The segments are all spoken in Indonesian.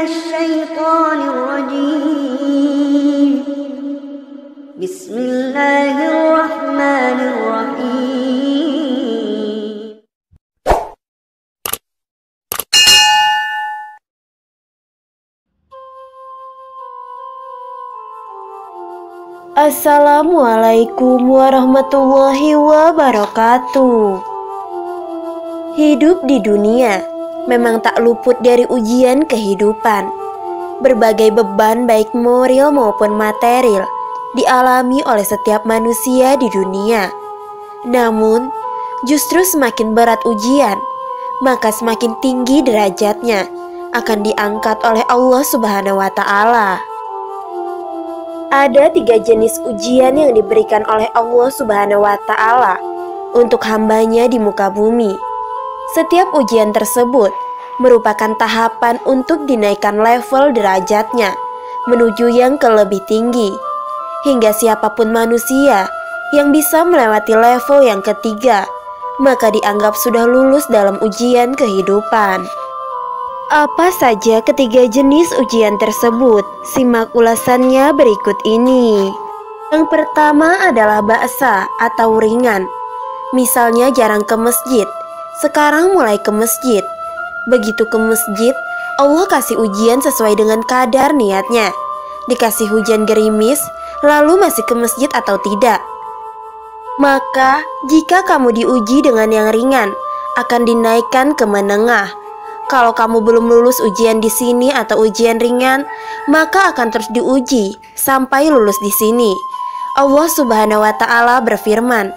الشيطان الرجيم بسم الله الرحمن الرحيم Assalamualaikum warahmatullahi wabarakatuh. Hidup di dunia memang tak luput dari ujian kehidupan. Berbagai beban baik moral maupun material dialami oleh setiap manusia di dunia. Namun, justru semakin berat ujian, maka semakin tinggi derajatnya akan diangkat oleh Allah Subhanahu wa Ta'ala. Ada 3 jenis ujian yang diberikan oleh Allah Subhanahu wa Ta'ala untuk hambanya di muka bumi. Setiap ujian tersebut merupakan tahapan untuk dinaikkan level derajatnya menuju yang ke lebih tinggi. Hingga siapapun manusia yang bisa melewati level yang ketiga, maka dianggap sudah lulus dalam ujian kehidupan. Apa saja ketiga jenis ujian tersebut? Simak ulasannya berikut ini. Yang pertama adalah ba'sa atau ringan. Misalnya jarang ke masjid, sekarang mulai ke masjid. Begitu ke masjid, Allah kasih ujian sesuai dengan kadar niatnya. Dikasih hujan gerimis, lalu masih ke masjid atau tidak. Maka, jika kamu diuji dengan yang ringan, akan dinaikkan ke menengah. Kalau kamu belum lulus ujian di sini atau ujian ringan, maka akan terus diuji sampai lulus di sini. Allah Subhanahu wa Ta'ala berfirman,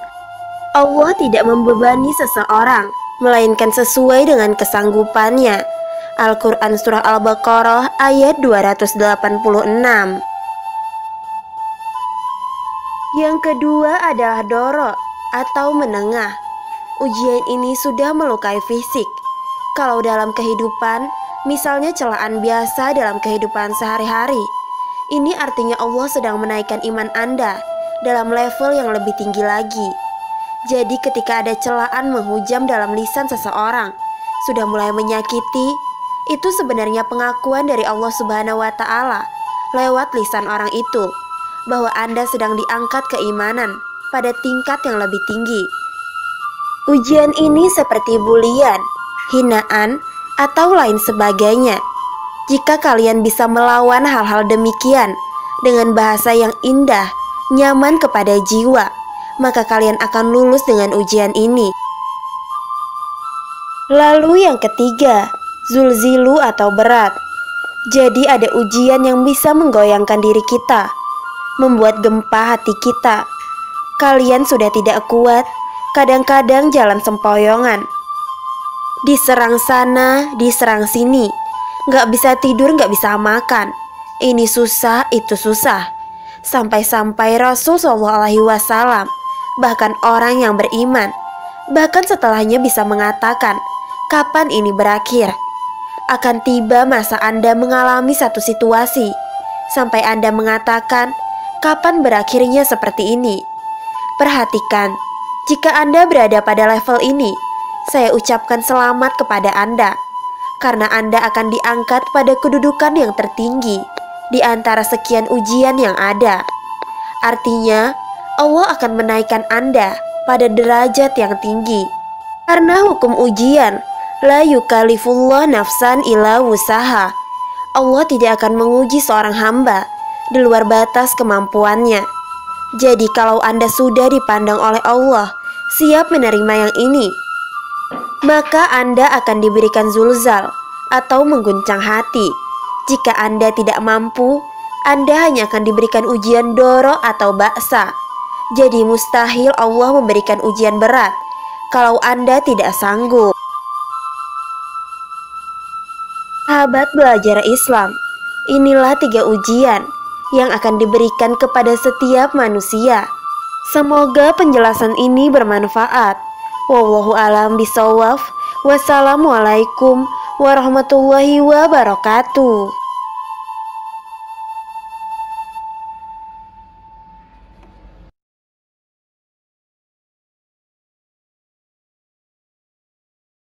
Allah tidak membebani seseorang, melainkan sesuai dengan kesanggupannya. Al-Quran Surah Al-Baqarah ayat 286. Yang kedua adalah doro atau menengah. Ujian ini sudah melukai fisik. Kalau dalam kehidupan, misalnya celaan biasa dalam kehidupan sehari-hari, ini artinya Allah sedang menaikkan iman Anda dalam level yang lebih tinggi lagi. Jadi ketika ada celaan menghujam dalam lisan seseorang, sudah mulai menyakiti, itu sebenarnya pengakuan dari Allah Subhanahu wa Ta'ala lewat lisan orang itu, bahwa Anda sedang diangkat keimanan pada tingkat yang lebih tinggi. Ujian ini seperti bulian, hinaan, atau lain sebagainya. Jika kalian bisa melawan hal-hal demikian dengan bahasa yang indah, nyaman kepada jiwa, maka kalian akan lulus dengan ujian ini. Lalu yang ketiga, zulzilu atau berat. Jadi ada ujian yang bisa menggoyangkan diri kita, membuat gempa hati kita. Kalian sudah tidak kuat, kadang-kadang jalan sempoyongan. Diserang sana, diserang sini, gak bisa tidur, gak bisa makan. Ini susah, itu susah. Sampai-sampai Rasul SAW, bahkan orang yang beriman, bahkan setelahnya bisa mengatakan, kapan ini berakhir? Akan tiba masa Anda mengalami satu situasi, sampai Anda mengatakan, kapan berakhirnya seperti ini? Perhatikan, jika Anda berada pada level ini, saya ucapkan selamat kepada Anda, karena Anda akan diangkat pada kedudukan yang tertinggi di antara sekian ujian yang ada. Artinya, Allah akan menaikkan Anda pada derajat yang tinggi. Karena hukum ujian, la yukallifullah nafsan illa wusaha. Allah tidak akan menguji seorang hamba di luar batas kemampuannya. Jadi kalau Anda sudah dipandang oleh Allah, siap menerima yang ini, maka Anda akan diberikan zulzal atau mengguncang hati. Jika Anda tidak mampu, Anda hanya akan diberikan ujian doro atau ba'sa. Jadi mustahil Allah memberikan ujian berat kalau Anda tidak sanggup. Sahabat belajar Islam, inilah 3 ujian yang akan diberikan kepada setiap manusia. Semoga penjelasan ini bermanfaat. Wallahu a'lam bishawab. Wassalamualaikum warahmatullahi wabarakatuh.